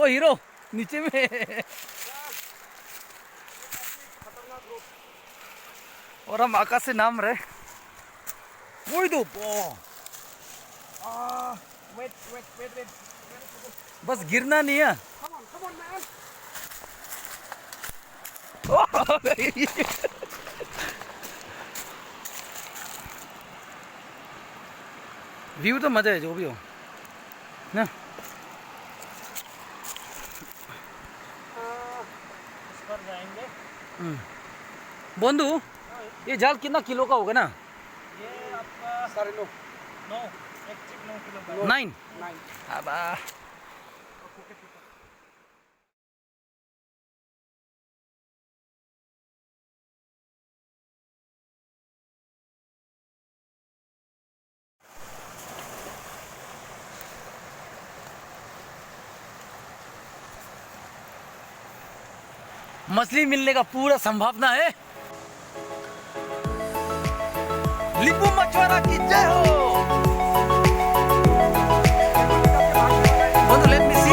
ओ hero नीचे में। और हम आकाश से नाम रहे। वही तो Wait. बस गिरना नहीं है। Come on, man. व्यू तो मजा है जो भी हो ना। इस पर जाएंगे। बंधु ये जाल कितना किलो का होगा ना? ये आपका 9.5 9 किलो का। 9 9 अब मछली मिलने का पूरा संभावना है। लिंबू मछुआरा की जय हो। बंधु लेट मी सी।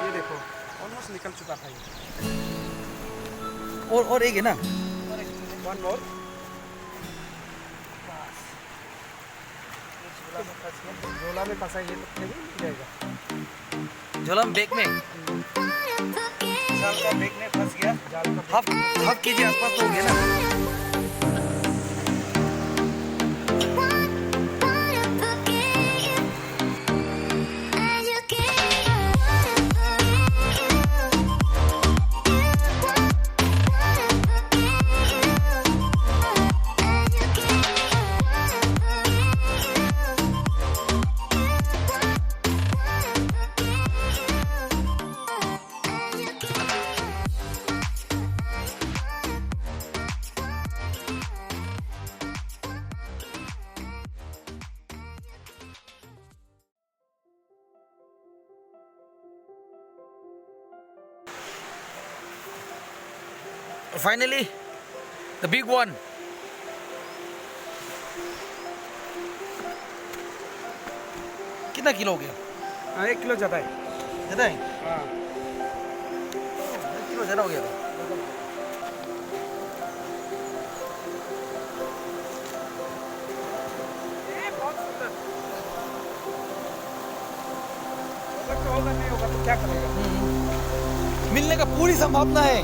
ये देखो ऑलमोस्ट निकल चुका था ये। और एक है ना? One more. झोला में फंसा ये तो नहीं जाएगा। झोला में बैग में जाल का बैग में फंस गया। जाल का हाफ केजी आसपास तो हो गया ना। Finally, the big one. कितना किलो हो गया? 1 किलो ज़्यादा है। ज्यादा है? हाँ 1 किलो ज्यादा हो गया तो। बहुत सुंदर। अगर तो होगा नहीं होगा तो क्या करेगा? मिलने का पूरी संभावना है।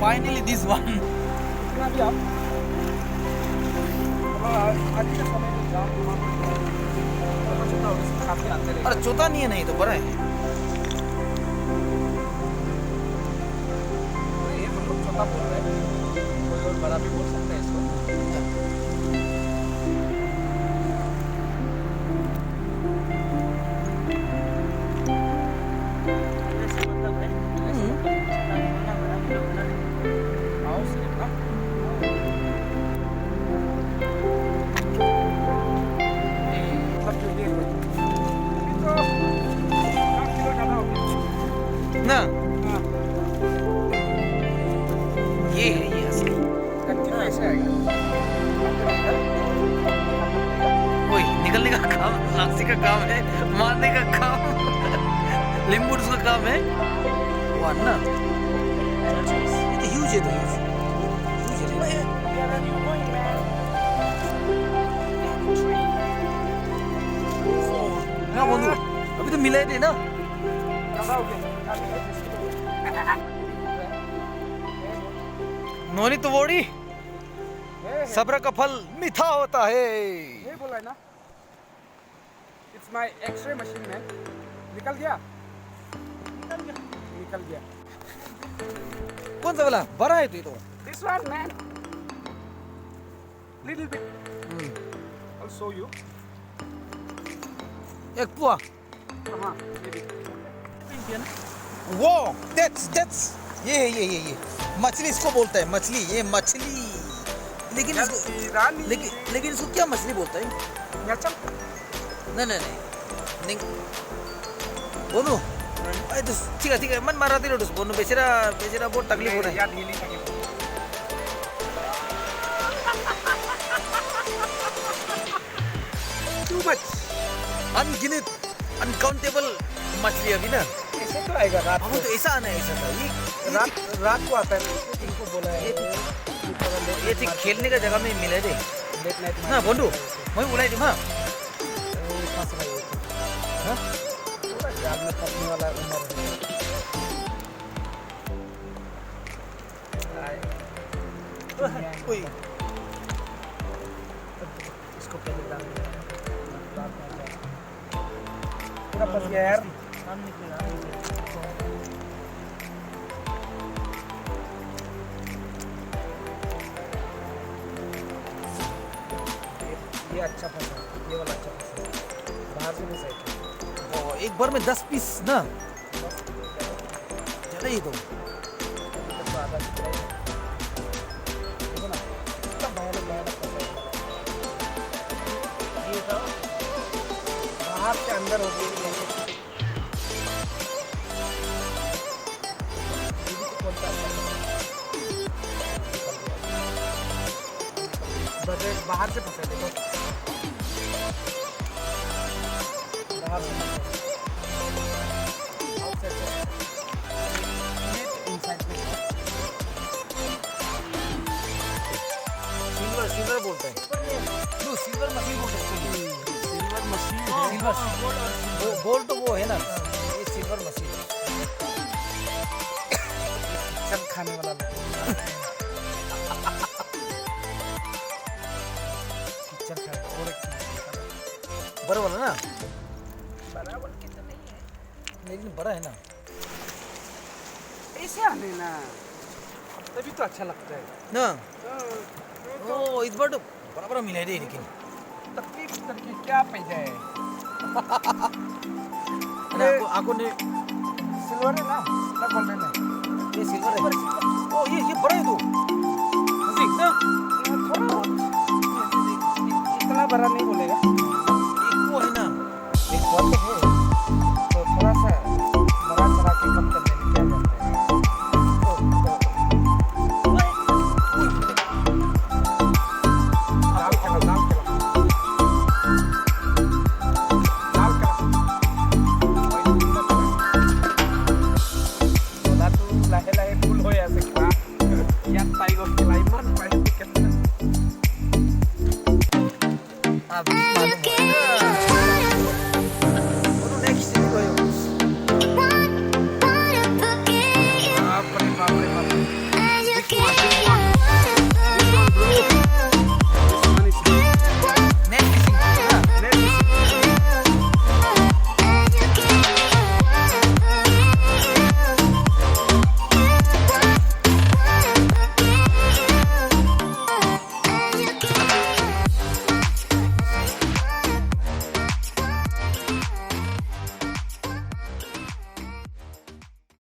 Finally this one. इतना भी आप आज के समय में जाम काफी आते रहे। अरे चौथा नहीं है, नहीं तो बड़ा है। ये मतलब छोटा बोल रहे हैं, कोई और बड़ा भी बोल सकते हैं इसको। ऐसे मतलब है। आओ सिर्फ ना। मतलब जो ये अभी तो 4 किलो ज़्यादा हो गया। ना हाँ ये है, ये असली। कंटिन्यू ऐसे आएगा। वही निकलने का काम हांसी का काम है, मारने का काम लिंबू का काम है। वाह ना, ये तो ह्यूज है, तो ह्यूज ना बंधु। अभी तो मिला ही नहीं ना। ज़्यादा हो गया। नोनी तो वोड़ी सब्र का फल मीठा होता है। ये बोला है ना। It's my x-ray machine man. निकल गया। निकल गया। कौन सा वाला बड़ा है? तो ये तो This one man. Little bit. I'll show you. एक पुआ। हाँ ये भी। वो दैट्स ये मछली इसको बोलता है, मछली। ये मछली लेकिन या इसको रानी लेकिन इसको क्या मछली बोलता है? याचम नहीं बोनू अरे तो ठीक है मन मारा दे रोडस बोनू बेचारा बहुत तकलीफ हो रहा है या ढीली लगी टू मच अनगिनत अनकाउंटेबल मछली अभी ना ऐसे तो आएगा रात अब तो ऐसा आना है ऐसा था रात को आता है इनको बोला है ये ठीक खेलने का जगह में मिले थे लेट नाइट ना बोंडू मैं बुलाई थी हाँ फंस रही है हाँ पूरा जाल में फंसने वाला उम्र है कोई इसको पहले डाल पूरा फंस गया यार ये अच्छा फंसा ये वाला अच्छा फंसा बाहर से भी सही एक बार में 10 पीस ना चले ही तो आधा देखो ना कितना भयानक फंसा ये तो बाहर से अंदर हो गई बाहर से फंसे देखो बाहर से सिल्वर बोलते हैं नो सिल्वर मछली बोलते हैं सिल्वर मछली सिल्वर गोल्ड तो वो है ना ये सिल्वर मछली सब खाने वाला बड़ा वाला ना बराबर के तो नहीं है लेकिन बड़ा है ना ऐसे आने ना तभी तो अच्छा लगता है ना ओ इस बार तो बड़ा मिला दे लेकिन तकलीफ करके क्या पैदा है अरे आपको ने सिल्वर है ना गोल्डन है ये सिल्वर है ओ ये बड़ा है तो हंसिक ना थोड़ा इतना बड़ा नहीं बोलेगा वो है ना एक बात तो है तो थोड़ा सा बड़ा चला के कम करने में क्या जाता है अभी मालूम हुआ ना